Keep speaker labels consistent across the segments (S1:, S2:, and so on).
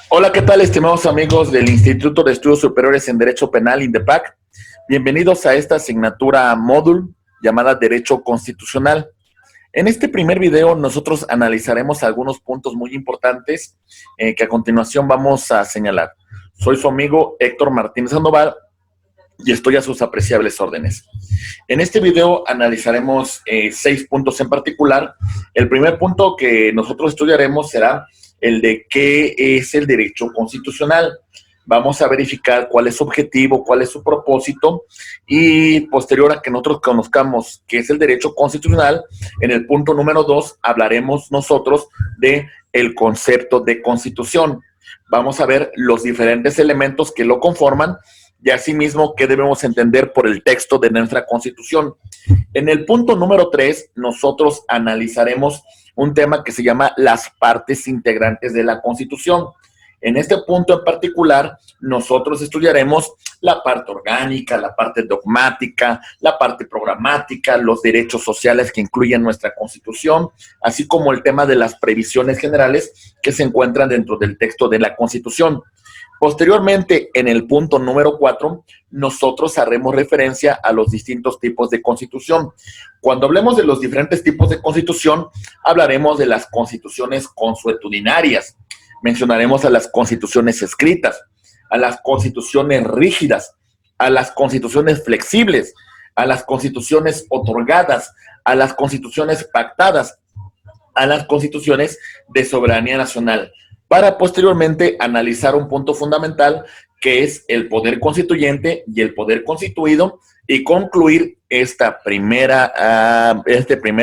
S1: Hola, ¿qué tal, estimados amigos del Instituto de Estudios Superiores en Derecho Penal, INDEPAC? Bienvenidos a esta asignatura módulo llamada Derecho Constitucional. En este primer video nosotros analizaremos algunos puntos muy importantes que a continuación vamos a señalar. Soy su amigo Héctor Martínez Sandoval y estoy a sus apreciables órdenes. En este video analizaremos 6 puntos en particular. El primer punto que nosotros estudiaremos será el de qué es el derecho constitucional. Vamos a verificar cuál es su objetivo, cuál es su propósito, y posterior a que nosotros conozcamos qué es el derecho constitucional, en el punto número 2 hablaremos nosotros de el concepto de constitución. Vamos a ver los diferentes elementos que lo conforman y asimismo qué debemos entender por el texto de nuestra Constitución. En el punto número 3, nosotros analizaremos un tema que se llama las partes integrantes de la Constitución. En este punto en particular, nosotros estudiaremos la parte orgánica, la parte dogmática, la parte programática, los derechos sociales que incluyen nuestra Constitución, así como el tema de las previsiones generales que se encuentran dentro del texto de la Constitución. Posteriormente, en el punto número 4, nosotros haremos referencia a los distintos tipos de constitución. Cuando hablemos de los diferentes tipos de constitución, hablaremos de las constituciones consuetudinarias, mencionaremos a las constituciones escritas, a las constituciones rígidas, a las constituciones flexibles, a las constituciones otorgadas, a las constituciones pactadas, a las constituciones de soberanía nacional, para posteriormente analizar un punto fundamental que es el poder constituyente y el poder constituido, y concluir este primer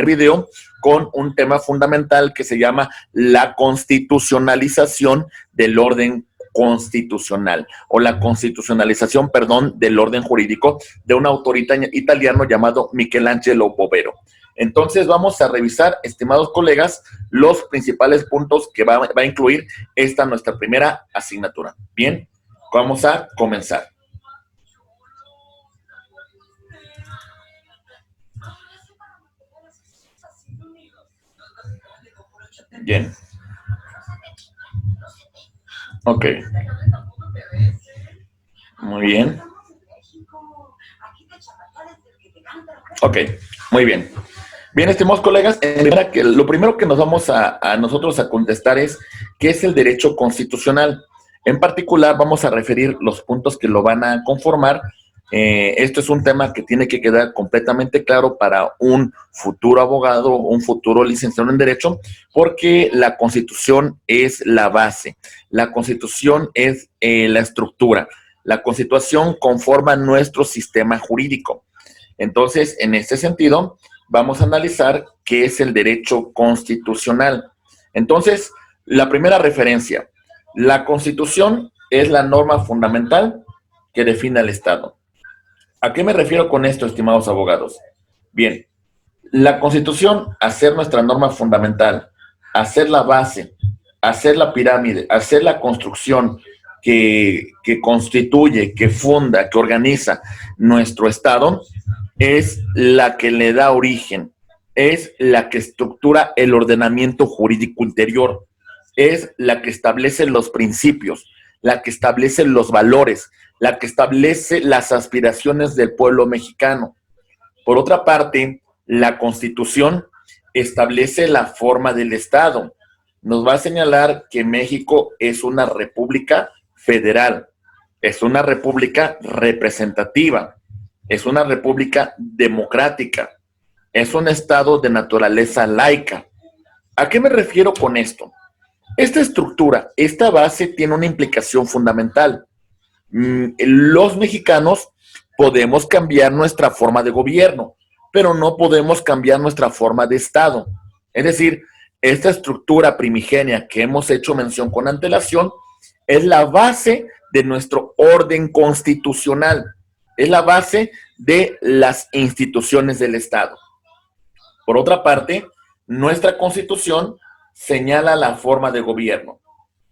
S1: video con un tema fundamental que se llama la constitucionalización del orden constitucional, o la constitucionalización, perdón, del orden jurídico, de un autor italiano llamado Michelangelo Bovero. Entonces vamos a revisar, estimados colegas, los principales puntos que va a incluir esta nuestra primera asignatura. Bien, vamos a comenzar. Bien. Ok. Muy bien. Ok, muy bien. Bien, estimados colegas, lo primero que nos vamos a nosotros a contestar es ¿qué es el derecho constitucional? En particular, vamos a referir los puntos que lo van a conformar. Esto es un tema que tiene que quedar completamente claro para un futuro abogado, un futuro licenciado en Derecho, porque la Constitución es la base, la Constitución es la estructura, la Constitución conforma nuestro sistema jurídico. Entonces, en este sentido, vamos a analizar qué es el derecho constitucional. Entonces, la primera referencia, la Constitución es la norma fundamental que define al Estado. ¿A qué me refiero con esto, estimados abogados? Bien, la Constitución, hacer nuestra norma fundamental, hacer la base, hacer la pirámide, hacer la construcción que constituye, que funda, que organiza nuestro Estado, es la que le da origen, es la que estructura el ordenamiento jurídico interior, es la que establece los principios, la que establece los valores, la que establece las aspiraciones del pueblo mexicano. Por otra parte, la Constitución establece la forma del Estado. Nos va a señalar que México es una república federal, es una república representativa, es una república democrática, es un Estado de naturaleza laica. ¿A qué me refiero con esto? Esta estructura, esta base tiene una implicación fundamental. Los mexicanos podemos cambiar nuestra forma de gobierno, pero no podemos cambiar nuestra forma de Estado. Es decir, esta estructura primigenia que hemos hecho mención con antelación es la base de nuestro orden constitucional, es la base de las instituciones del Estado. Por otra parte, nuestra Constitución señala la forma de gobierno.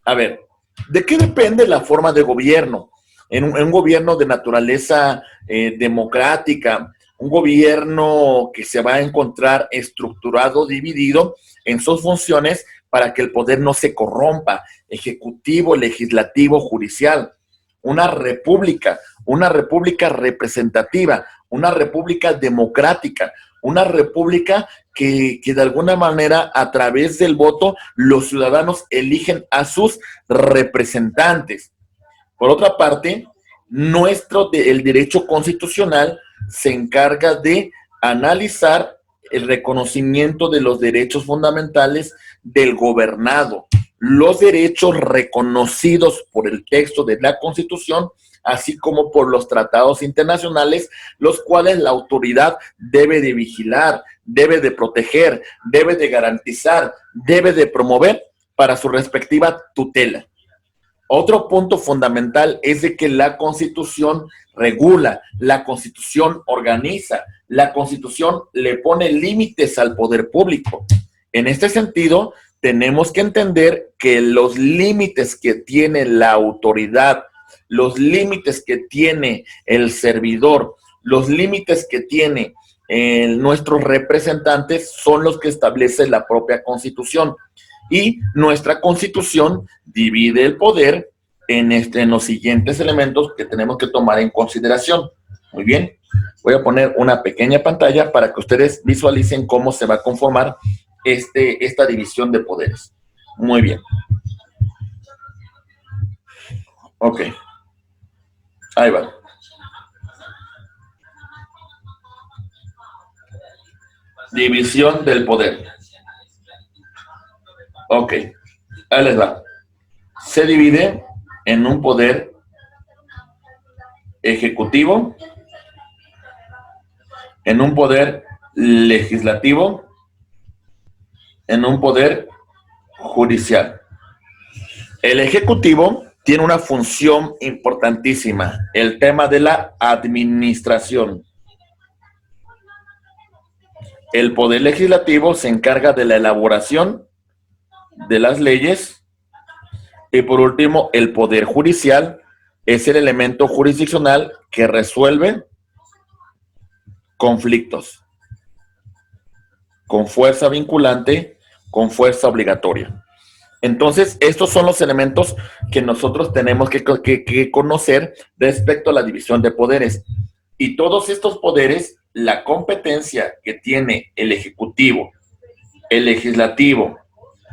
S1: A ver, ¿de qué depende la forma de gobierno? En un gobierno de naturaleza democrática, un gobierno que se va a encontrar estructurado, dividido en sus funciones, para que el poder no se corrompa, ejecutivo, legislativo, judicial. Una república representativa, una república democrática, una república que de alguna manera a través del voto los ciudadanos eligen a sus representantes. Por otra parte, el derecho constitucional se encarga de analizar el reconocimiento de los derechos fundamentales del gobernado, los derechos reconocidos por el texto de la Constitución, así como por los tratados internacionales, los cuales la autoridad debe de vigilar, debe de proteger, debe de garantizar, debe de promover para su respectiva tutela. Otro punto fundamental es de que la Constitución regula, la Constitución organiza, la Constitución le pone límites al poder público. En este sentido, tenemos que entender que los límites que tiene la autoridad, los límites que tiene el servidor, los límites que tiene nuestros representantes son los que establece la propia Constitución. Y nuestra Constitución divide el poder en los siguientes elementos que tenemos que tomar en consideración. Muy bien, voy a poner una pequeña pantalla para que ustedes visualicen cómo se va a conformar esta división de poderes. Muy bien. Ok. Ahí va. División del poder. Ok. Ahí les va. Se divide en un poder ejecutivo, en un poder legislativo, en un poder judicial. El ejecutivo tiene una función importantísima, el tema de la administración. El poder legislativo se encarga de la elaboración de las leyes. Y por último, el poder judicial es el elemento jurisdiccional que resuelve conflictos con fuerza vinculante, con fuerza obligatoria. Entonces, estos son los elementos que nosotros tenemos que conocer respecto a la división de poderes. Y todos estos poderes, la competencia que tiene el ejecutivo, el legislativo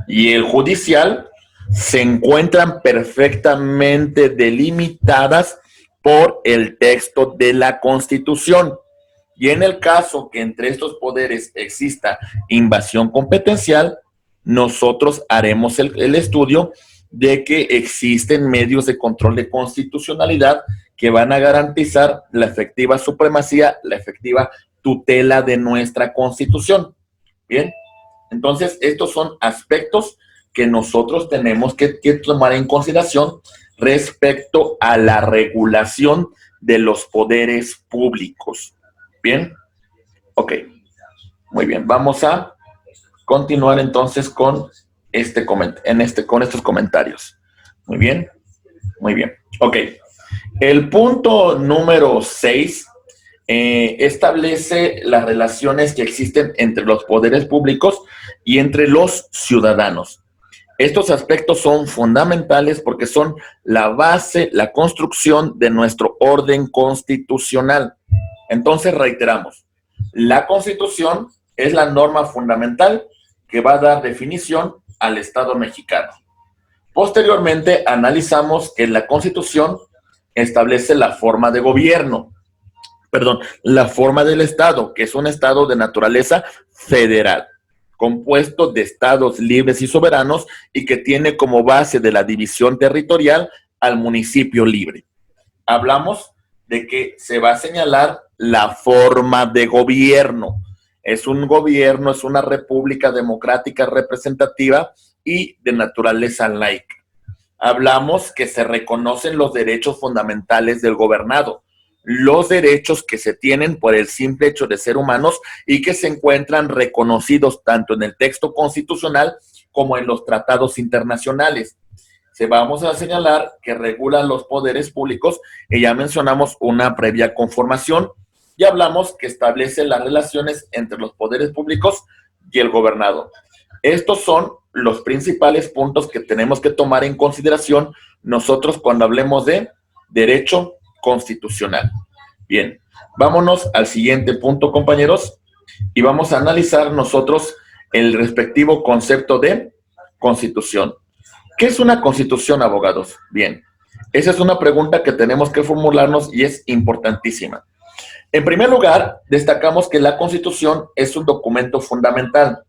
S1: y el judicial, se encuentran perfectamente delimitadas por el texto de la Constitución. Y en el caso que entre estos poderes exista invasión competencial, nosotros haremos el estudio de que existen medios de control de constitucionalidad que van a garantizar la efectiva supremacía, la efectiva tutela de nuestra Constitución. Bien, entonces estos son aspectos que nosotros tenemos que tomar en consideración respecto a la regulación de los poderes públicos. ¿Bien? Ok. Muy bien. Vamos a continuar entonces con estos comentarios. Muy bien. Muy bien. Ok. El punto número 6 establece las relaciones que existen entre los poderes públicos y entre los ciudadanos. Estos aspectos son fundamentales porque son la base, la construcción de nuestro orden constitucional. Entonces, reiteramos, la Constitución es la norma fundamental que va a dar definición al Estado mexicano. Posteriormente, analizamos que la Constitución establece la forma de gobierno, la forma del Estado, que es un Estado de naturaleza federal, compuesto de estados libres y soberanos y que tiene como base de la división territorial al municipio libre. Hablamos de que se va a señalar la forma de gobierno. Es un gobierno, es una república democrática representativa y de naturaleza laica. Hablamos que se reconocen los derechos fundamentales del gobernado, los derechos que se tienen por el simple hecho de ser humanos y que se encuentran reconocidos tanto en el texto constitucional como en los tratados internacionales. Vamos a señalar que regulan los poderes públicos y ya mencionamos una previa conformación y hablamos que establece las relaciones entre los poderes públicos y el gobernado. Estos son los principales puntos que tenemos que tomar en consideración nosotros cuando hablemos de derecho constitucional. Bien, vámonos al siguiente punto, compañeros, y vamos a analizar nosotros el respectivo concepto de constitución. ¿Qué es una constitución, abogados? Bien, esa es una pregunta que tenemos que formularnos y es importantísima. En primer lugar, destacamos que la Constitución es un documento fundamental.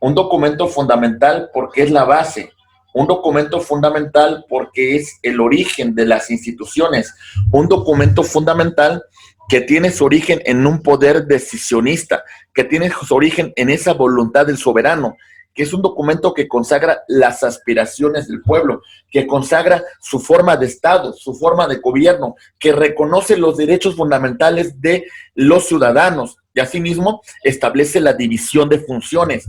S1: Un documento fundamental porque es la base. Un documento fundamental porque es el origen de las instituciones. Un documento fundamental que tiene su origen en un poder decisionista, que tiene su origen en esa voluntad del soberano, que es un documento que consagra las aspiraciones del pueblo, que consagra su forma de Estado, su forma de gobierno, que reconoce los derechos fundamentales de los ciudadanos y asimismo establece la división de funciones.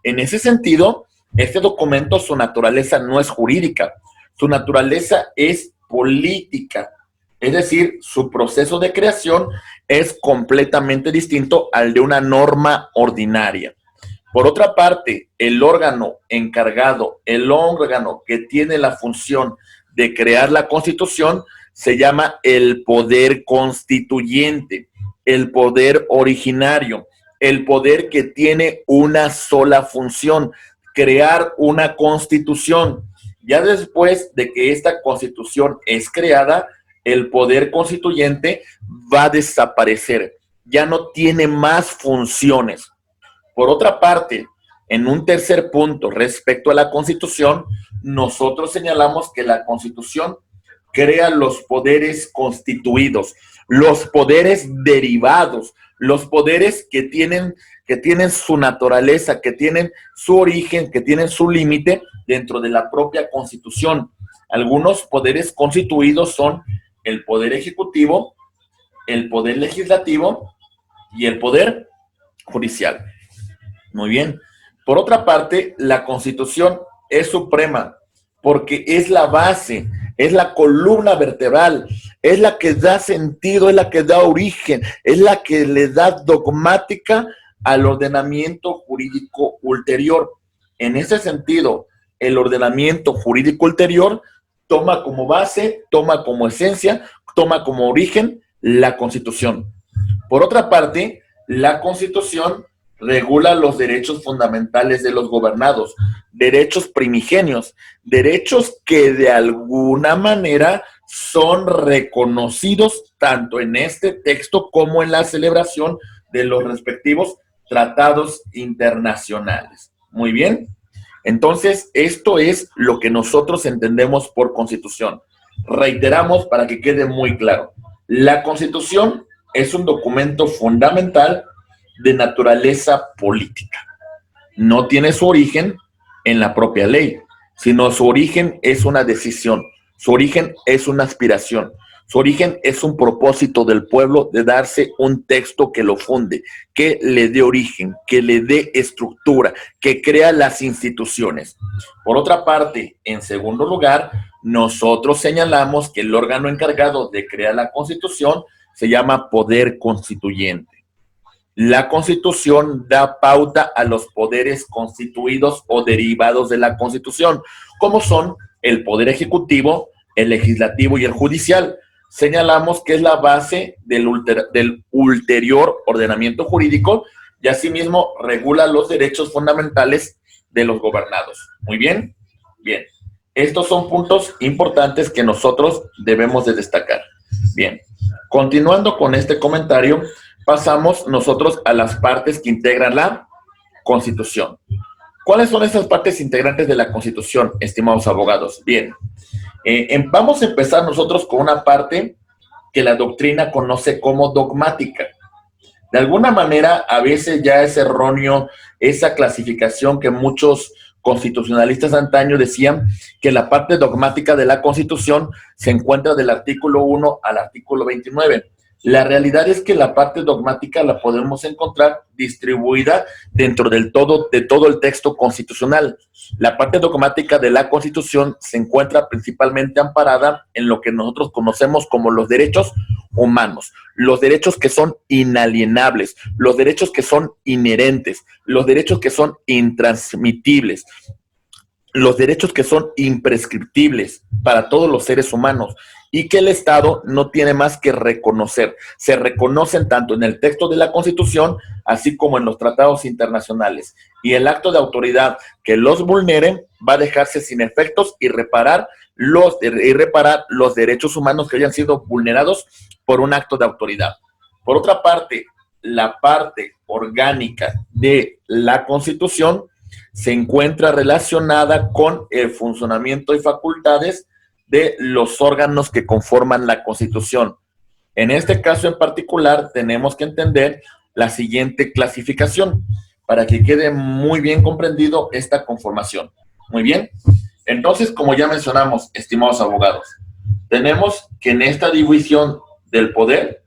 S1: En ese sentido, este documento, su naturaleza no es jurídica, su naturaleza es política. Es decir, su proceso de creación es completamente distinto al de una norma ordinaria. Por otra parte, el órgano encargado, el órgano que tiene la función de crear la Constitución, se llama el poder constituyente, el poder originario, el poder que tiene una sola función, crear una Constitución. Ya después de que esta Constitución es creada, el poder constituyente va a desaparecer, ya no tiene más funciones. Por otra parte, en un tercer punto respecto a la Constitución, nosotros señalamos que la Constitución crea los poderes constituidos, los poderes derivados, los poderes que tienen su naturaleza, que tienen su origen, que tienen su límite dentro de la propia Constitución. Algunos poderes constituidos son el poder ejecutivo, el poder legislativo y el poder judicial. Muy bien. Por otra parte, la Constitución es suprema porque es la base, es la columna vertebral, es la que da sentido, es la que da origen, es la que le da dogmática al ordenamiento jurídico ulterior. En ese sentido, el ordenamiento jurídico ulterior toma como base, toma como esencia, toma como origen la Constitución. Por otra parte, la Constitución regula los derechos fundamentales de los gobernados, derechos primigenios, derechos que de alguna manera son reconocidos tanto en este texto como en la celebración de los respectivos tratados internacionales. Muy bien. Entonces, esto es lo que nosotros entendemos por Constitución. Reiteramos para que quede muy claro. La Constitución es un documento fundamental de naturaleza política. No tiene su origen en la propia ley, sino su origen es una decisión, su origen es una aspiración, su origen es un propósito del pueblo de darse un texto que lo funde, que le dé origen, que le dé estructura, que crea las instituciones. Por otra parte, en segundo lugar, nosotros señalamos que el órgano encargado de crear la Constitución se llama poder constituyente. La Constitución da pauta a los poderes constituidos o derivados de la Constitución, como son el Poder Ejecutivo, el Legislativo y el Judicial. Señalamos que es la base del ulterior ordenamiento jurídico y asimismo regula los derechos fundamentales de los gobernados. Muy bien, bien. Estos son puntos importantes que nosotros debemos de destacar. Bien, continuando con este comentario, pasamos nosotros a las partes que integran la Constitución. ¿Cuáles son esas partes integrantes de la Constitución, estimados abogados? Bien, vamos a empezar nosotros con una parte que la doctrina conoce como dogmática. De alguna manera, a veces ya es erróneo esa clasificación que muchos constitucionalistas antaño decían que la parte dogmática de la Constitución se encuentra del artículo 1 al artículo 29. La realidad es que la parte dogmática la podemos encontrar distribuida dentro de todo el texto constitucional. La parte dogmática de la Constitución se encuentra principalmente amparada en lo que nosotros conocemos como los derechos humanos, los derechos que son inalienables, los derechos que son inherentes, los derechos que son intransmitibles, los derechos que son imprescriptibles para todos los seres humanos y que el Estado no tiene más que reconocer. Se reconocen tanto en el texto de la Constitución, así como en los tratados internacionales. Y el acto de autoridad que los vulneren va a dejarse sin efectos y reparar los derechos humanos que hayan sido vulnerados por un acto de autoridad. Por otra parte, la parte orgánica de la Constitución se encuentra relacionada con el funcionamiento y facultades de los órganos que conforman la Constitución. En este caso en particular, tenemos que entender la siguiente clasificación para que quede muy bien comprendido esta conformación. Muy bien. Entonces, como ya mencionamos, estimados abogados, tenemos que en esta división del poder,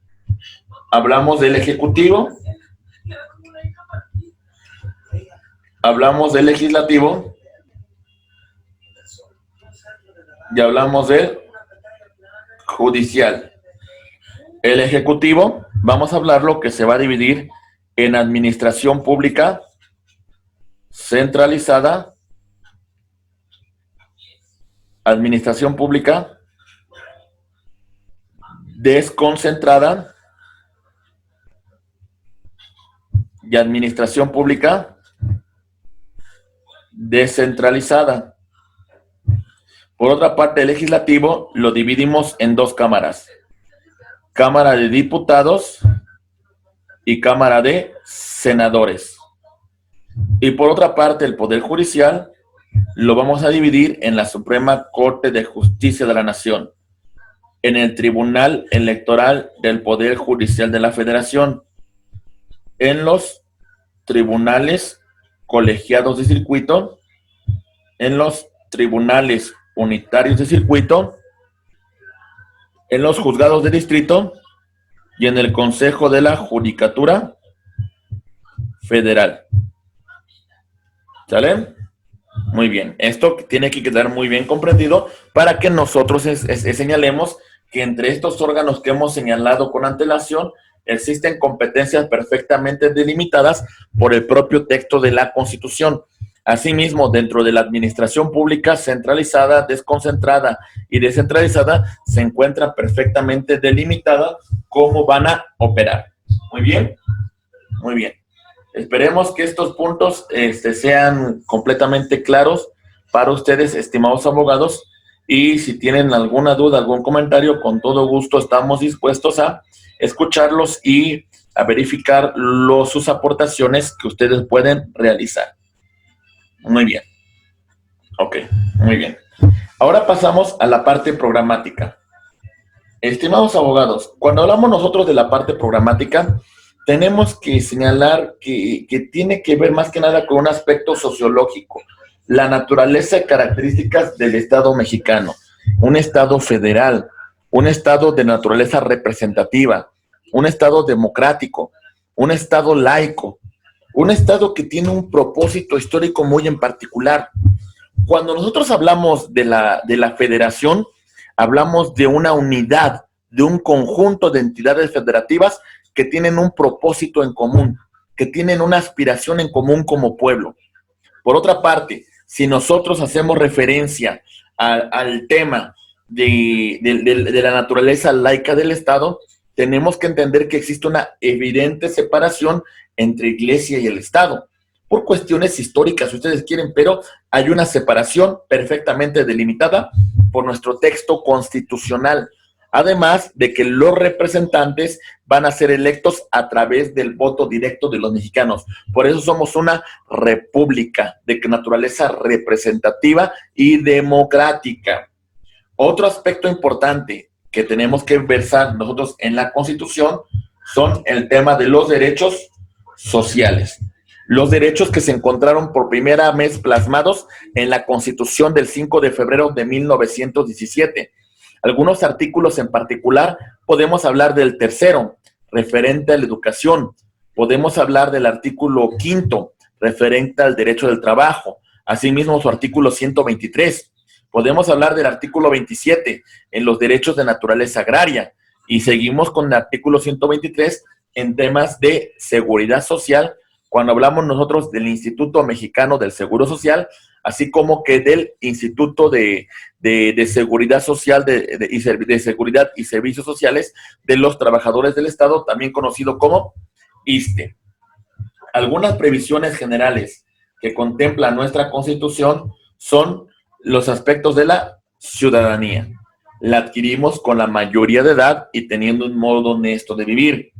S1: hablamos del Ejecutivo, hablamos del Legislativo y hablamos del Judicial. El Ejecutivo, vamos a hablarlo que se va a dividir en administración pública centralizada, administración pública desconcentrada y administración pública descentralizada. Por otra parte, el legislativo lo dividimos en dos cámaras: Cámara de Diputados y Cámara de Senadores. Y por otra parte, el Poder Judicial lo vamos a dividir en la Suprema Corte de Justicia de la Nación, en el Tribunal Electoral del Poder Judicial de la Federación, en los tribunales colegiados de circuito, en los tribunales unitarios de circuito, en los juzgados de distrito y en el Consejo de la Judicatura Federal. ¿Sale? Muy bien. Esto tiene que quedar muy bien comprendido para que nosotros señalemos que entre estos órganos que hemos señalado con antelación existen competencias perfectamente delimitadas por el propio texto de la Constitución. Asimismo, dentro de la administración pública centralizada, desconcentrada y descentralizada, se encuentra perfectamente delimitada cómo van a operar. Muy bien, muy bien. Esperemos que estos puntos sean completamente claros para ustedes, estimados abogados, y si tienen alguna duda, algún comentario, con todo gusto estamos dispuestos a escucharlos y a verificar sus aportaciones que ustedes pueden realizar. Muy bien. Ok, muy bien. Ahora pasamos a la parte programática. Estimados abogados, cuando hablamos nosotros de la parte programática, tenemos que señalar que tiene que ver más que nada con un aspecto sociológico, la naturaleza y características del Estado mexicano, un Estado federal, un Estado de naturaleza representativa, un Estado democrático, un Estado laico, un Estado que tiene un propósito histórico muy en particular. Cuando nosotros hablamos de la federación, hablamos de una unidad, de un conjunto de entidades federativas que tienen un propósito en común, que tienen una aspiración en común como pueblo. Por otra parte, si nosotros hacemos referencia al tema de la naturaleza laica del Estado, tenemos que entender que existe una evidente separación entre Iglesia y el Estado, por cuestiones históricas, si ustedes quieren, pero hay una separación perfectamente delimitada por nuestro texto constitucional, además de que los representantes van a ser electos a través del voto directo de los mexicanos. Por eso somos una república de naturaleza representativa y democrática. Otro aspecto importante que tenemos que versar nosotros en la Constitución son el tema de los derechos sociales. Los derechos que se encontraron por primera vez plasmados en la Constitución del 5 de febrero de 1917. Algunos artículos en particular, podemos hablar del tercero, referente a la educación. Podemos hablar del artículo quinto, referente al derecho del trabajo. Asimismo, su artículo 123. Podemos hablar del artículo 27, en los derechos de naturaleza agraria. Y seguimos con el artículo 123 en temas de seguridad social, cuando hablamos nosotros del Instituto Mexicano del Seguro Social, así como que del Instituto de Seguridad Social de Seguridad y Servicios Sociales de los Trabajadores del Estado, también conocido como ISSSTE. Algunas previsiones generales que contempla nuestra Constitución son los aspectos de la ciudadanía. La adquirimos con la mayoría de edad y teniendo un modo honesto de vivir.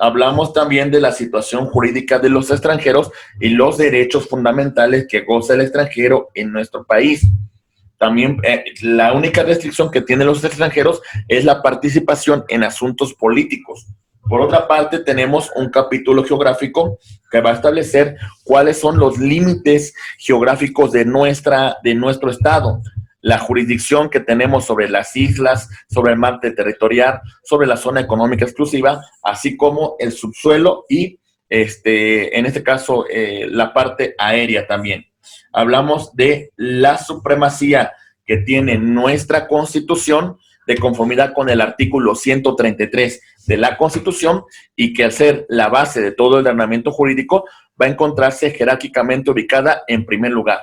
S1: Hablamos también de la situación jurídica de los extranjeros y los derechos fundamentales que goza el extranjero en nuestro país. También la única restricción que tienen los extranjeros es la participación en asuntos políticos. Por otra parte, tenemos un capítulo geográfico que va a establecer cuáles son los límites geográficos de nuestro estado, la jurisdicción que tenemos sobre las islas, sobre el mar territorial, sobre la zona económica exclusiva, así como el subsuelo y, en este caso, la parte aérea también. Hablamos de la supremacía que tiene nuestra Constitución de conformidad con el artículo 133 de la Constitución y que al ser la base de todo el ordenamiento jurídico va a encontrarse jerárquicamente ubicada en primer lugar.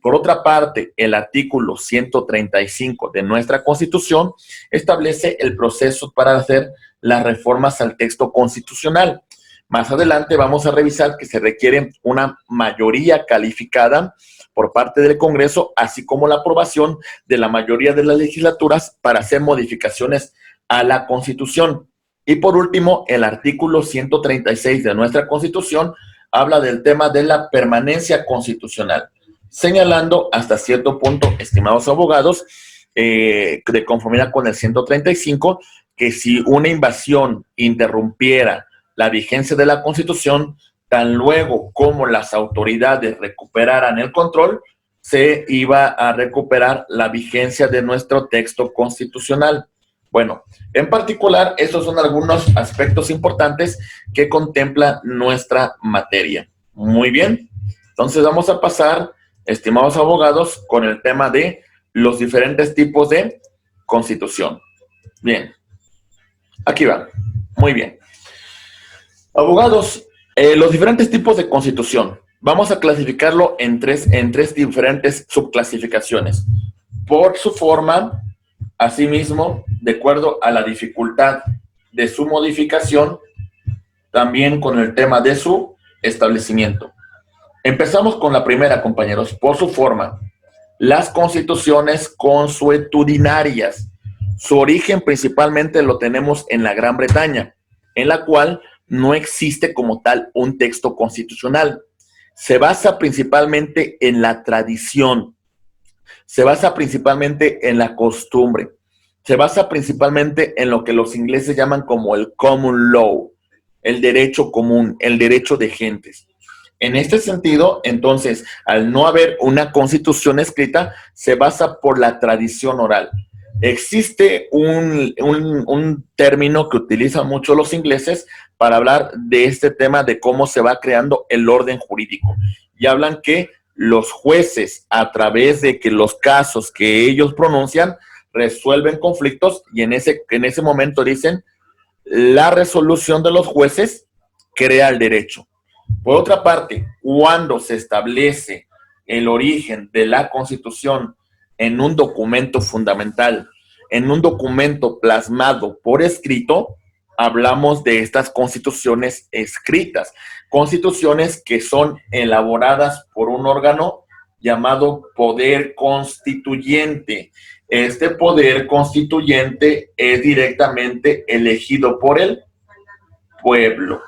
S1: Por otra parte, el artículo 135 de nuestra Constitución establece el proceso para hacer las reformas al texto constitucional. Más adelante vamos a revisar que se requiere una mayoría calificada por parte del Congreso, así como la aprobación de la mayoría de las legislaturas para hacer modificaciones a la Constitución. Y por último, el artículo 136 de nuestra Constitución habla del tema de la permanencia constitucional, señalando hasta cierto punto, estimados abogados, de conformidad con el 135, que si una invasión interrumpiera la vigencia de la Constitución, tan luego como las autoridades recuperaran el control, se iba a recuperar la vigencia de nuestro texto constitucional. Bueno, en particular, estos son algunos aspectos importantes que contempla nuestra materia. Muy bien, entonces vamos a pasar, estimados abogados, con el tema de los diferentes tipos de constitución. Bien, aquí va. Muy bien. Abogados, los diferentes tipos de constitución, vamos a clasificarlo en tres diferentes subclasificaciones. Por su forma, asimismo, de acuerdo a la dificultad de su modificación, también con el tema de su establecimiento. Empezamos con la primera, compañeros, por su forma. Las constituciones consuetudinarias. Su origen principalmente lo tenemos en la Gran Bretaña, en la cual no existe como tal un texto constitucional. Se basa principalmente en la tradición, se basa principalmente en la costumbre, se basa principalmente en lo que los ingleses llaman como el common law, el derecho común, el derecho de gentes. En este sentido, entonces, al no haber una constitución escrita, se basa por la tradición oral. Existe un término que utilizan mucho los ingleses para hablar de este tema de cómo se va creando el orden jurídico. Y hablan que los jueces, a través de que los casos que ellos pronuncian, resuelven conflictos y en ese momento dicen, la resolución de los jueces crea el derecho. Por otra parte, cuando se establece el origen de la Constitución en un documento fundamental, en un documento plasmado por escrito, hablamos de estas constituciones escritas, constituciones que son elaboradas por un órgano llamado poder constituyente. Este poder constituyente es directamente elegido por el pueblo,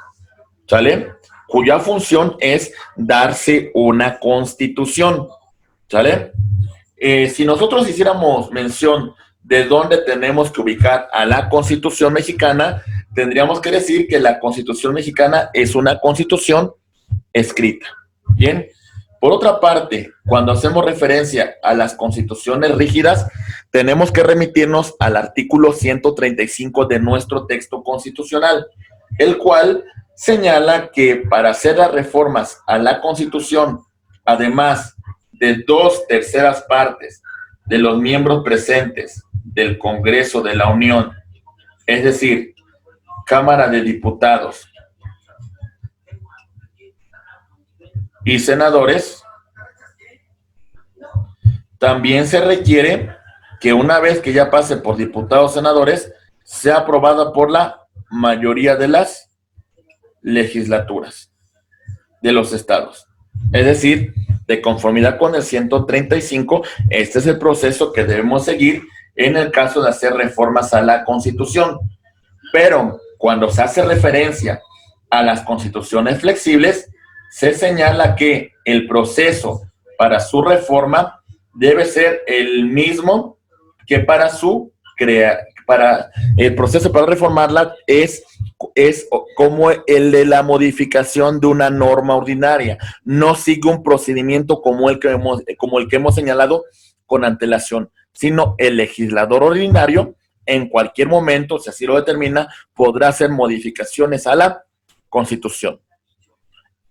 S1: ¿sale? Cuya función es darse una constitución, ¿sale? Si nosotros hiciéramos mención de dónde tenemos que ubicar a la Constitución mexicana, tendríamos que decir que la Constitución mexicana es una constitución escrita. Bien, Por otra parte, cuando hacemos referencia a las constituciones rígidas, tenemos que remitirnos al artículo 135 de nuestro texto constitucional, el cual señala que para hacer las reformas a la Constitución, además de 2/3 partes de los miembros presentes del Congreso de la Unión, es decir, Cámara de Diputados y senadores, también se requiere que una vez que ya pase por diputados senadores, sea aprobada por la mayoría de las legislaturas de los estados. Es decir, de conformidad con el 135, este es el proceso que debemos seguir en el caso de hacer reformas a la Constitución. Pero cuando se hace referencia a las constituciones flexibles, se señala que el proceso para su reforma debe ser el mismo que para el proceso para reformarla es como el de la modificación de una norma ordinaria. No sigue un procedimiento como el que hemos señalado con antelación, sino el legislador ordinario en cualquier momento, si así lo determina, podrá hacer modificaciones a la Constitución.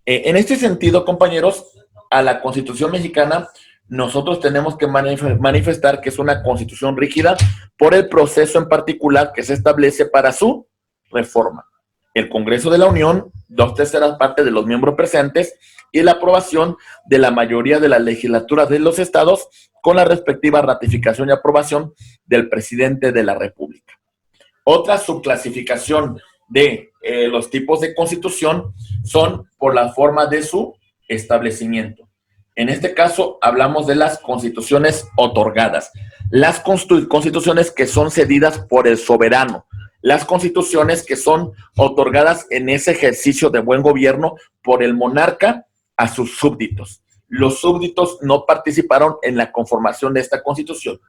S1: En este sentido, compañeros, a la Constitución mexicana, nosotros tenemos que manifestar que es una Constitución rígida por el proceso en particular que se establece para su reforma. El Congreso de la Unión, 2/3 partes de los miembros presentes y la aprobación de la mayoría de las legislaturas de los estados con la respectiva ratificación y aprobación del presidente de la República. Otra subclasificación de los tipos de constitución son por la forma de su establecimiento. En este caso, hablamos de las constituciones otorgadas, las constituciones que son cedidas por el soberano, las constituciones que son otorgadas en ese ejercicio de buen gobierno por el monarca a sus súbditos. Los súbditos no participaron en la conformación de esta constitución,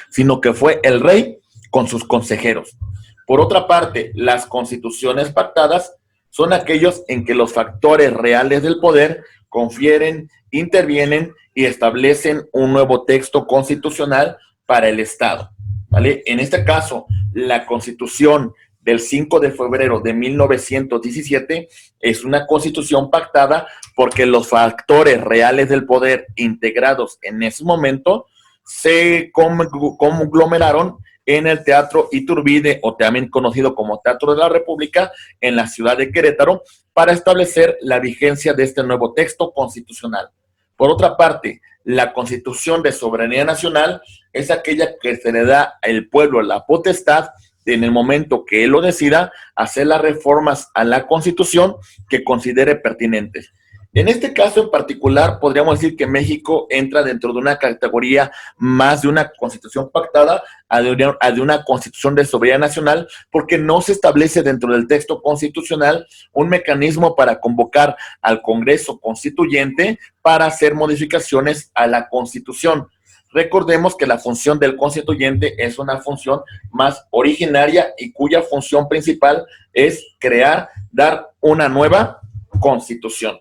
S1: sino que fue el rey con sus consejeros. Por otra parte, las constituciones pactadas son aquellos en que los factores reales del poder confieren, intervienen y establecen un nuevo texto constitucional para el Estado, ¿vale? En este caso, la Constitución del 5 de febrero de 1917 es una constitución pactada porque los factores reales del poder integrados en ese momento se conglomeraron en el Teatro Iturbide, o también conocido como Teatro de la República, en la ciudad de Querétaro, para establecer la vigencia de este nuevo texto constitucional. Por otra parte, la Constitución de Soberanía Nacional es aquella que se le da al pueblo la potestad, en el momento que él lo decida, hacer las reformas a la Constitución que considere pertinentes. En este caso en particular, podríamos decir que México entra dentro de una categoría más de una constitución pactada a de una constitución de soberanía nacional, porque no se establece dentro del texto constitucional un mecanismo para convocar al Congreso Constituyente para hacer modificaciones a la Constitución. Recordemos que la función del constituyente es una función más originaria y cuya función principal es crear, dar una nueva constitución.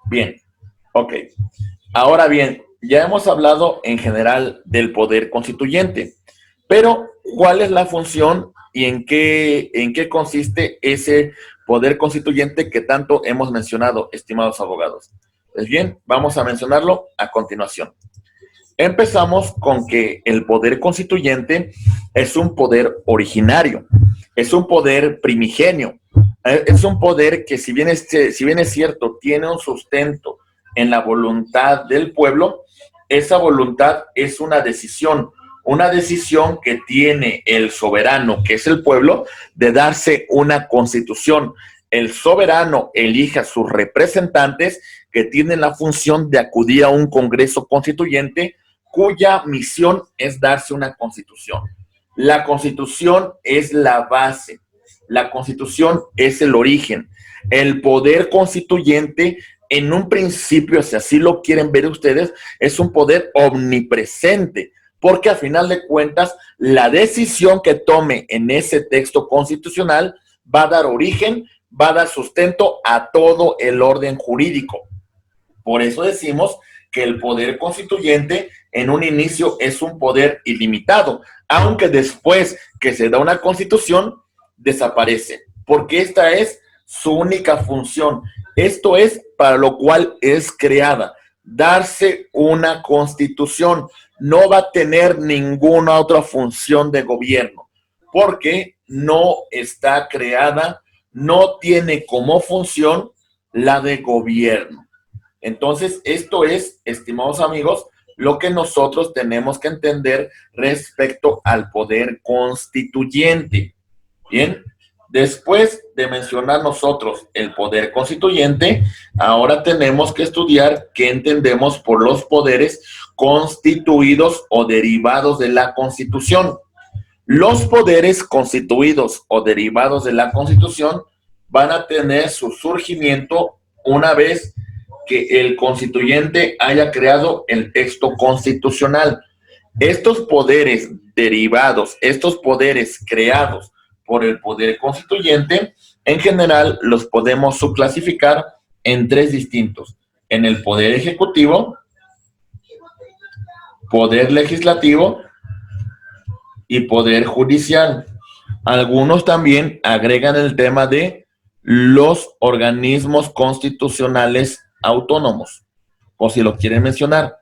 S1: Bien, ok. Ahora bien, ya hemos hablado en general del poder constituyente, pero ¿cuál es la función y en qué consiste ese poder constituyente que tanto hemos mencionado, estimados abogados? Pues bien, vamos a mencionarlo a continuación. Empezamos con que el poder constituyente es un poder originario, es un poder primigenio, es un poder que si bien es cierto, tiene un sustento en la voluntad del pueblo, esa voluntad es una decisión que tiene el soberano, que es el pueblo, de darse una constitución. El soberano elige a sus representantes que tienen la función de acudir a un congreso constituyente cuya misión es darse una constitución. La constitución es la base, la constitución es el origen. El poder constituyente, en un principio, si así lo quieren ver ustedes, es un poder omnipresente, porque al final de cuentas, la decisión que tome en ese texto constitucional va a dar origen, va a dar sustento a todo el orden jurídico. Por eso decimos que el poder constituyente en un inicio es un poder ilimitado, aunque después que se da una constitución, desaparece, porque esta es su única función. Esto es para lo cual es creada, darse una constitución. No va a tener ninguna otra función de gobierno, porque no está creada, no tiene como función la de gobierno. Entonces, esto es, estimados amigos, lo que nosotros tenemos que entender respecto al poder constituyente. Bien, después de mencionar nosotros el poder constituyente, ahora tenemos que estudiar qué entendemos por los poderes constituidos o derivados de la Constitución. Los poderes constituidos o derivados de la Constitución van a tener su surgimiento una vez que el constituyente haya creado el texto constitucional. Estos poderes derivados, estos poderes creados por el poder constituyente, en general los podemos subclasificar en tres distintos: en el poder ejecutivo, poder legislativo y poder judicial. Algunos también agregan el tema de los organismos constitucionales autónomos, por si lo quieren mencionar.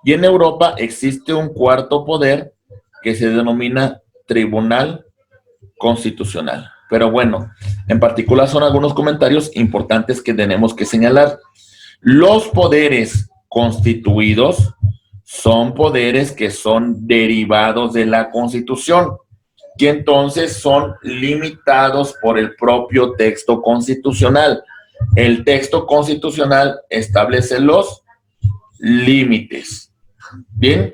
S1: Y en Europa existe un cuarto poder que se denomina Tribunal Constitucional. Pero bueno, en particular son algunos comentarios importantes que tenemos que señalar. Los poderes constituidos son poderes que son derivados de la Constitución, que entonces son limitados por el propio texto constitucional. El texto constitucional establece los límites. Bien,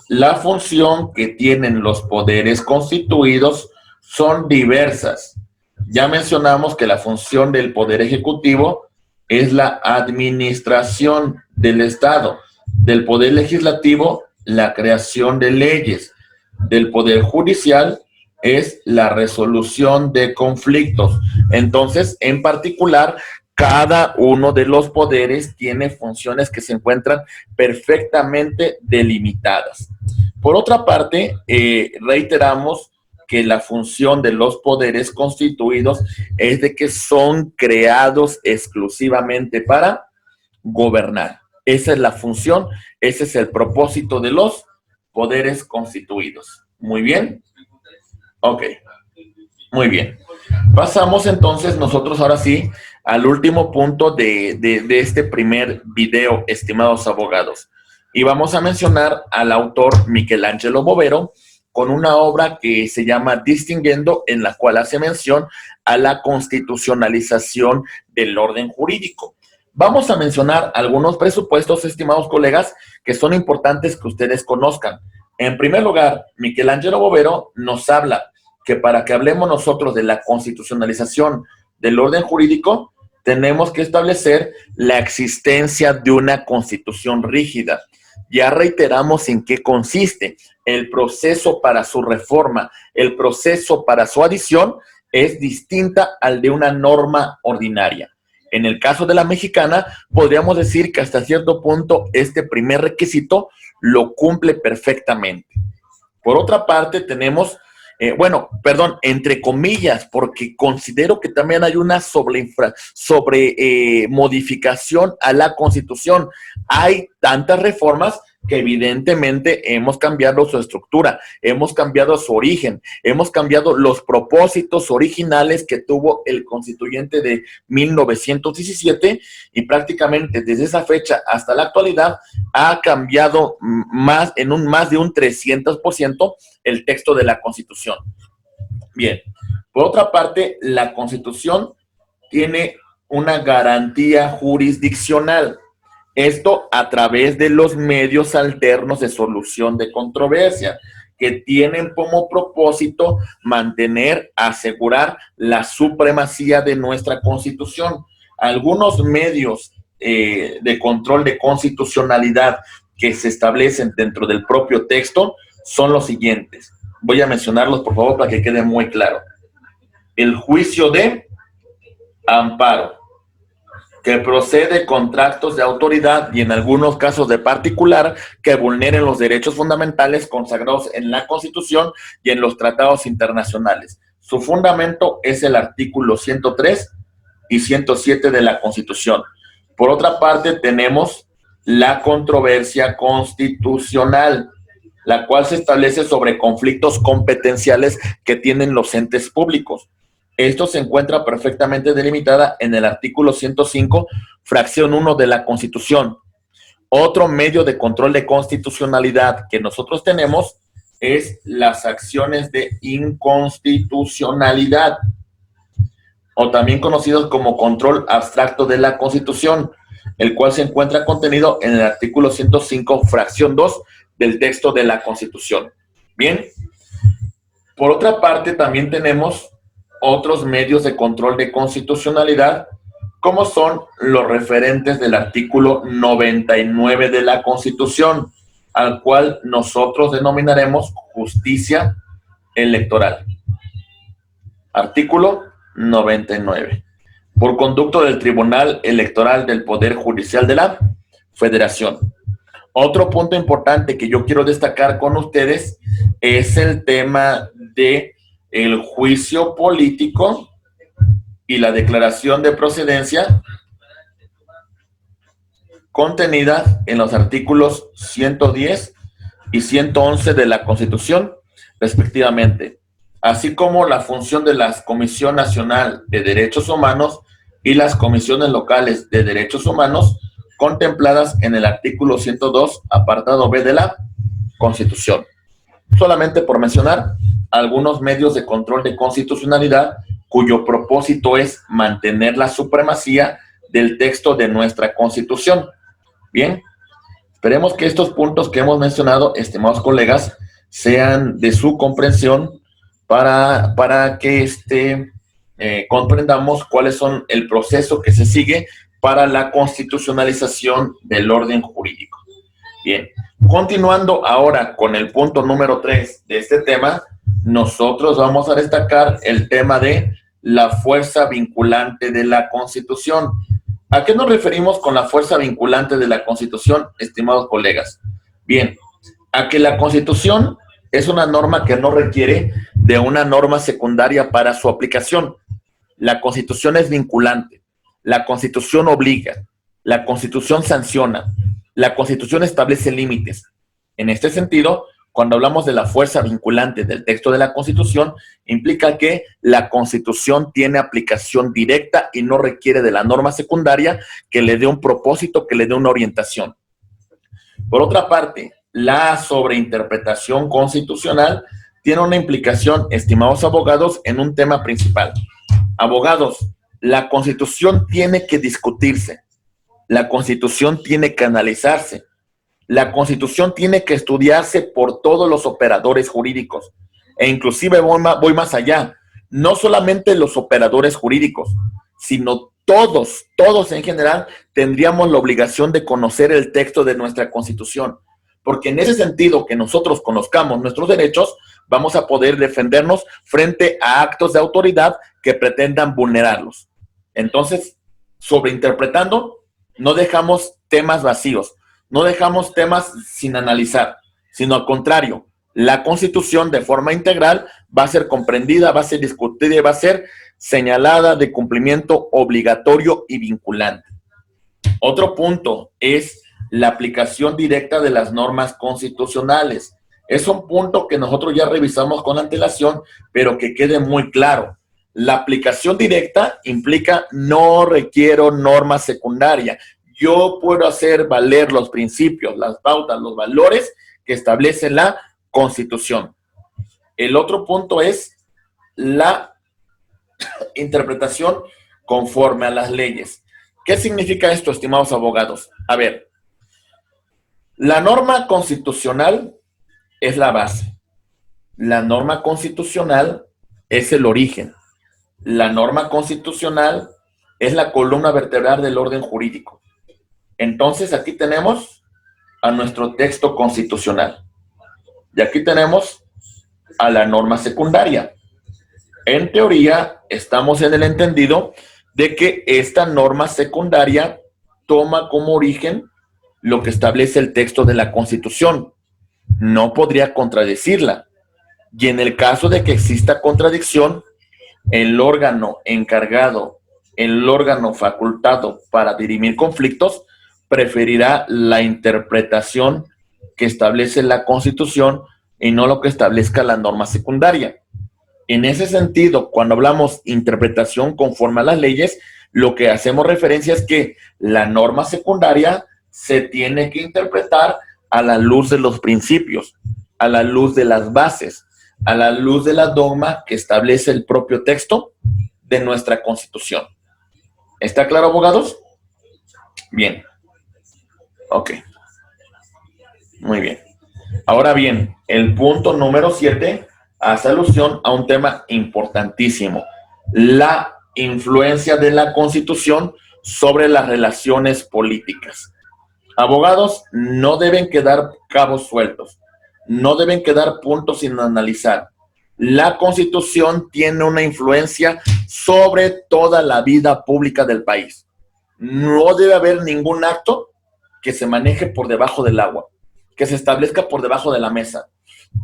S1: la función que tienen los poderes constituidos son diversas. Ya mencionamos que la función del poder ejecutivo es la administración del Estado, del poder legislativo, la creación de leyes, del poder judicial es la resolución de conflictos. Entonces, en particular, cada uno de los poderes tiene funciones que se encuentran perfectamente delimitadas. Por otra parte, reiteramos que la función de los poderes constituidos es de que son creados exclusivamente para gobernar. Esa es la función, ese es el propósito de los poderes constituidos. Muy bien. Ok. Muy bien. Pasamos entonces nosotros ahora sí al último punto de este primer video, estimados abogados. Y vamos a mencionar al autor Michelangelo Bovero con una obra que se llama Distinguendo, en la cual hace mención a la constitucionalización del orden jurídico. Vamos a mencionar algunos presupuestos, estimados colegas, que son importantes que ustedes conozcan. En primer lugar, Michelangelo Bovero nos habla que para que hablemos nosotros de la constitucionalización del orden jurídico, tenemos que establecer la existencia de una constitución rígida. Ya reiteramos en qué consiste. El proceso para su reforma, el proceso para su adición es distinta al de una norma ordinaria. En el caso de la mexicana, podríamos decir que hasta cierto punto este primer requisito lo cumple perfectamente. Por otra parte, tenemos, entre comillas, porque considero que también hay una modificación a la Constitución. Hay tantas reformas que evidentemente hemos cambiado su estructura, hemos cambiado su origen, hemos cambiado los propósitos originales que tuvo el constituyente de 1917 y prácticamente desde esa fecha hasta la actualidad ha cambiado más de un 300% el texto de la Constitución. Bien, por otra parte, la Constitución tiene una garantía jurisdiccional. Esto a través de los medios alternos de solución de controversia, que tienen como propósito asegurar la supremacía de nuestra Constitución. Algunos medios de control de constitucionalidad que se establecen dentro del propio texto son los siguientes. Voy a mencionarlos, por favor, para que quede muy claro. El juicio de amparo. que procede contra actos de autoridad y en algunos casos de particular que vulneren los derechos fundamentales consagrados en la Constitución y en los tratados internacionales. Su fundamento es el artículo 103 y 107 de la Constitución. Por otra parte, tenemos la controversia constitucional, la cual se establece sobre conflictos competenciales que tienen los entes públicos. Esto se encuentra perfectamente delimitada en el artículo 105, fracción 1 de la Constitución. Otro medio de control de constitucionalidad que nosotros tenemos es las acciones de inconstitucionalidad, o también conocidos como control abstracto de la Constitución, el cual se encuentra contenido en el artículo 105, fracción 2 del texto de la Constitución. Bien, por otra parte también tenemos otros medios de control de constitucionalidad, como son los referentes del artículo 99 de la Constitución, al cual nosotros denominaremos justicia electoral. Artículo 99. Por conducto del Tribunal Electoral del Poder Judicial de la Federación. Otro punto importante que yo quiero destacar con ustedes es el tema de el juicio político y la declaración de procedencia contenida en los artículos 110 y 111 de la Constitución, respectivamente, así como la función de la Comisión Nacional de Derechos Humanos y las comisiones locales de derechos humanos contempladas en el artículo 102, apartado B de la Constitución. Solamente por mencionar algunos medios de control de constitucionalidad cuyo propósito es mantener la supremacía del texto de nuestra Constitución. Bien, esperemos que estos puntos que hemos mencionado, estimados colegas, sean de su comprensión para que comprendamos cuáles son el proceso que se sigue para la constitucionalización del orden jurídico. Bien, continuando ahora con el punto número 3 de este tema, nosotros vamos a destacar el tema de la fuerza vinculante de la Constitución. ¿A qué nos referimos con la fuerza vinculante de la Constitución, estimados colegas? Bien, a que la Constitución es una norma que no requiere de una norma secundaria para su aplicación. La Constitución es vinculante, la Constitución obliga, la Constitución sanciona, la Constitución establece límites. En este sentido, cuando hablamos de la fuerza vinculante del texto de la Constitución, implica que la Constitución tiene aplicación directa y no requiere de la norma secundaria que le dé un propósito, que le dé una orientación. Por otra parte, la sobreinterpretación constitucional tiene una implicación, estimados abogados, en un tema principal. Abogados, la Constitución tiene que discutirse, la Constitución tiene que analizarse, la Constitución tiene que estudiarse por todos los operadores jurídicos, e inclusive voy más allá, no solamente los operadores jurídicos, sino todos en general tendríamos la obligación de conocer el texto de nuestra Constitución, porque en ese sentido que nosotros conozcamos nuestros derechos, vamos a poder defendernos frente a actos de autoridad que pretendan vulnerarlos. Entonces, sobreinterpretando, no dejamos temas vacíos, no dejamos temas sin analizar, sino al contrario, la Constitución de forma integral va a ser comprendida, va a ser discutida y va a ser señalada de cumplimiento obligatorio y vinculante. Otro punto es la aplicación directa de las normas constitucionales. Es un punto que nosotros ya revisamos con antelación, pero que quede muy claro. La aplicación directa implica no requiero norma secundaria. Yo puedo hacer valer los principios, las pautas, los valores que establece la Constitución. El otro punto es la interpretación conforme a las leyes. ¿Qué significa esto, estimados abogados? A ver, la norma constitucional es la base. La norma constitucional es el origen. La norma constitucional es la columna vertebral del orden jurídico. Entonces, aquí tenemos a nuestro texto constitucional. Y aquí tenemos a la norma secundaria. En teoría, estamos en el entendido de que esta norma secundaria toma como origen lo que establece el texto de la Constitución. No podría contradecirla. Y en el caso de que exista contradicción, el órgano encargado, el órgano facultado para dirimir conflictos, preferirá la interpretación que establece la Constitución y no lo que establezca la norma secundaria. En ese sentido, cuando hablamos interpretación conforme a las leyes, lo que hacemos referencia es que la norma secundaria se tiene que interpretar a la luz de los principios, a la luz de las bases, a la luz de la dogma que establece el propio texto de nuestra Constitución. ¿Está claro, abogados? Bien. Ok. Muy bien. Ahora bien, el punto número 7 hace alusión a un tema importantísimo: la influencia de la Constitución sobre las relaciones políticas. Abogados, no deben quedar cabos sueltos, no deben quedar puntos sin analizar. La Constitución tiene una influencia sobre toda la vida pública del país. No debe haber ningún acto que se maneje por debajo del agua, que se establezca por debajo de la mesa.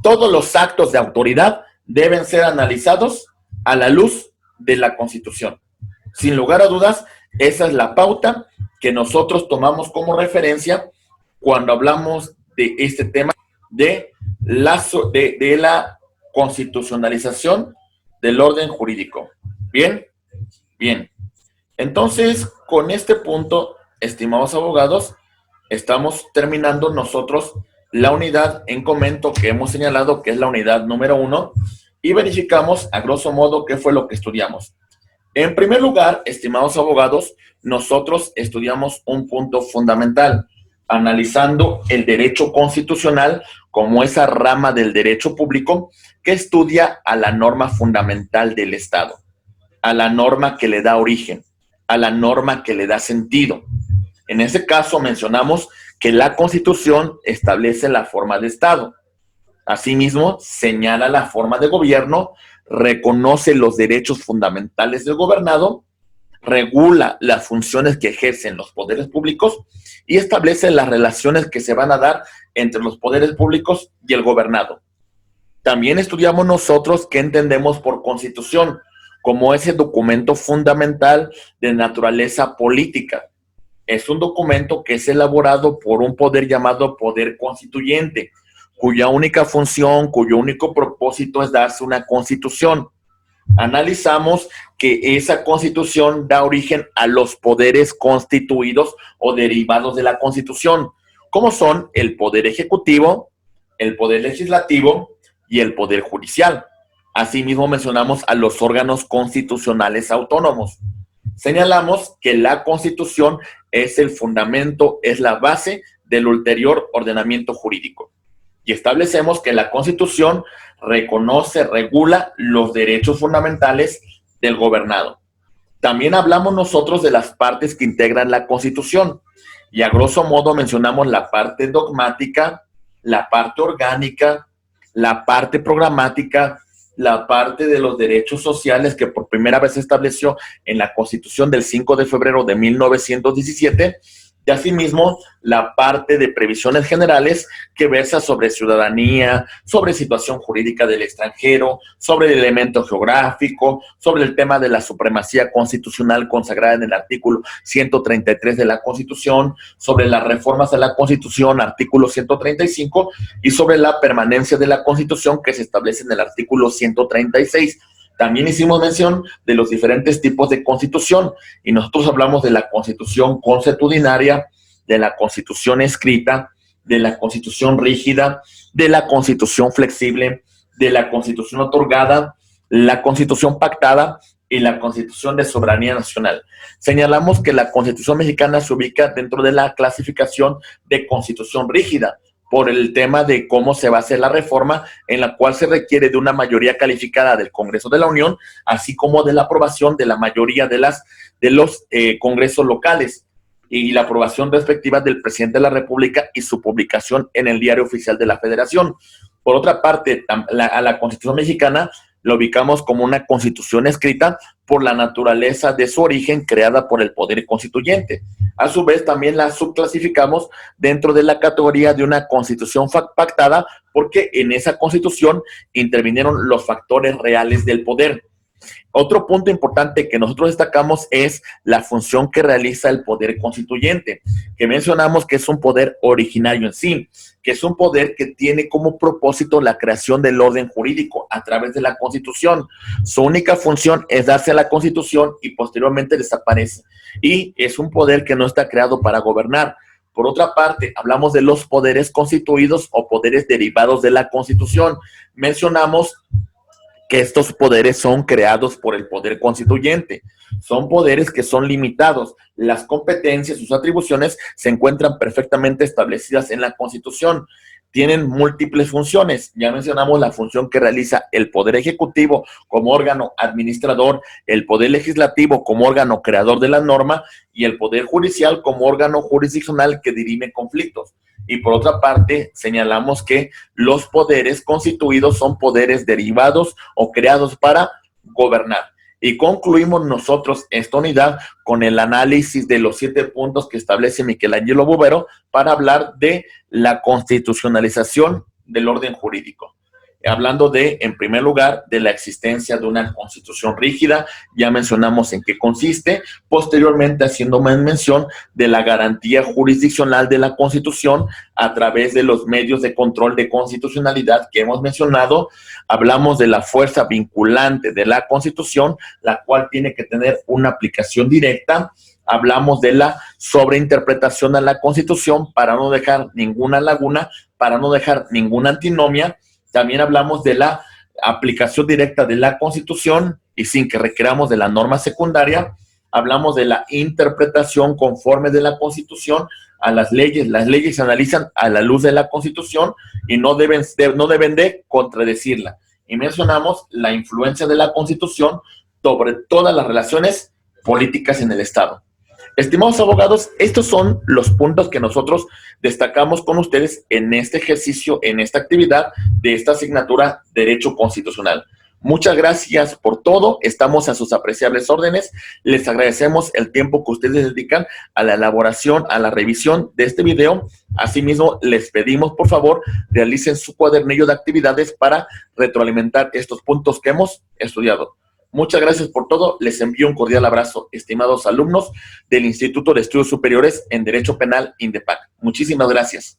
S1: Todos los actos de autoridad deben ser analizados a la luz de la Constitución. Sin lugar a dudas, esa es la pauta que nosotros tomamos como referencia cuando hablamos de este tema de la constitucionalización del orden jurídico. ¿Bien? Bien. Entonces, con este punto, estimados abogados, estamos terminando nosotros la unidad en comento que hemos señalado, que es la unidad número 1, y verificamos a grosso modo qué fue lo que estudiamos. En primer lugar, estimados abogados, nosotros estudiamos un punto fundamental, analizando el derecho constitucional como esa rama del derecho público que estudia a la norma fundamental del Estado, a la norma que le da origen, a la norma que le da sentido. En ese caso mencionamos que la Constitución establece la forma de Estado. Asimismo, señala la forma de gobierno, reconoce los derechos fundamentales del gobernado, regula las funciones que ejercen los poderes públicos y establece las relaciones que se van a dar entre los poderes públicos y el gobernado. También estudiamos nosotros qué entendemos por Constitución, como ese documento fundamental de naturaleza política. Es un documento que es elaborado por un poder llamado poder constituyente, cuya única función, cuyo único propósito es darse una constitución. Analizamos que esa constitución da origen a los poderes constituidos o derivados de la Constitución, como son el poder ejecutivo, el poder legislativo y el poder judicial. Asimismo mencionamos a los órganos constitucionales autónomos. Señalamos que la Constitución es el fundamento, es la base del ulterior ordenamiento jurídico. Y establecemos que la Constitución reconoce, regula los derechos fundamentales del gobernado. También hablamos nosotros de las partes que integran la Constitución. Y a grosso modo mencionamos la parte dogmática, la parte orgánica, la parte programática, la parte de los derechos sociales que por primera vez se estableció en la Constitución del 5 de febrero de 1917, y asimismo la parte de previsiones generales que versa sobre ciudadanía, sobre situación jurídica del extranjero, sobre el elemento geográfico, sobre el tema de la supremacía constitucional consagrada en el artículo 133 de la Constitución, sobre las reformas a la Constitución, artículo 135, y sobre la permanencia de la Constitución que se establece en el artículo 136. También hicimos mención de los diferentes tipos de constitución y nosotros hablamos de la constitución consuetudinaria, de la constitución escrita, de la constitución rígida, de la constitución flexible, de la constitución otorgada, la constitución pactada y la constitución de soberanía nacional. Señalamos que la Constitución mexicana se ubica dentro de la clasificación de constitución rígida, por el tema de cómo se va a hacer la reforma, en la cual se requiere de una mayoría calificada del Congreso de la Unión, así como de la aprobación de la mayoría de los congresos locales y la aprobación respectiva del presidente de la República y su publicación en el Diario Oficial de la Federación. Por otra parte, a la Constitución mexicana lo ubicamos como una constitución escrita por la naturaleza de su origen, creada por el poder constituyente. A su vez, también la subclasificamos dentro de la categoría de una constitución pactada, porque en esa constitución intervinieron los factores reales del poder. Otro punto importante que nosotros destacamos es la función que realiza el poder constituyente, que mencionamos que es un poder originario en sí, que es un poder que tiene como propósito la creación del orden jurídico a través de la Constitución. Su única función es darse a la Constitución y posteriormente desaparece. Y es un poder que no está creado para gobernar. Por otra parte, hablamos de los poderes constituidos o poderes derivados de la Constitución. Mencionamos que estos poderes son creados por el poder constituyente. Son poderes que son limitados. Las competencias, sus atribuciones se encuentran perfectamente establecidas en la Constitución. Tienen múltiples funciones. Ya mencionamos la función que realiza el Poder Ejecutivo como órgano administrador, el Poder Legislativo como órgano creador de la norma y el Poder Judicial como órgano jurisdiccional que dirime conflictos. Y por otra parte, señalamos que los poderes constituidos son poderes derivados o creados para gobernar. Y concluimos nosotros esta unidad con el análisis de los 7 puntos que establece Michelangelo Bovero para hablar de la constitucionalización del orden jurídico. Hablando de, en primer lugar, de la existencia de una constitución rígida, ya mencionamos en qué consiste, posteriormente haciendo mención de la garantía jurisdiccional de la Constitución a través de los medios de control de constitucionalidad que hemos mencionado. Hablamos de la fuerza vinculante de la Constitución, la cual tiene que tener una aplicación directa. Hablamos de la sobreinterpretación a la Constitución para no dejar ninguna laguna, para no dejar ninguna antinomia. También hablamos de la aplicación directa de la Constitución y sin que requeramos de la norma secundaria. Hablamos de la interpretación conforme de la Constitución a las leyes. Las leyes se analizan a la luz de la Constitución y no deben de contradecirla. Y mencionamos la influencia de la Constitución sobre todas las relaciones políticas en el Estado. Estimados abogados, estos son los puntos que nosotros destacamos con ustedes en este ejercicio, en esta actividad de esta asignatura Derecho Constitucional. Muchas gracias por todo, estamos a sus apreciables órdenes, les agradecemos el tiempo que ustedes dedican a la elaboración, a la revisión de este video. Asimismo, les pedimos, por favor, realicen su cuadernillo de actividades para retroalimentar estos puntos que hemos estudiado. Muchas gracias por todo. Les envío un cordial abrazo, estimados alumnos del Instituto de Estudios Superiores en Derecho Penal, INDEPAC. Muchísimas gracias.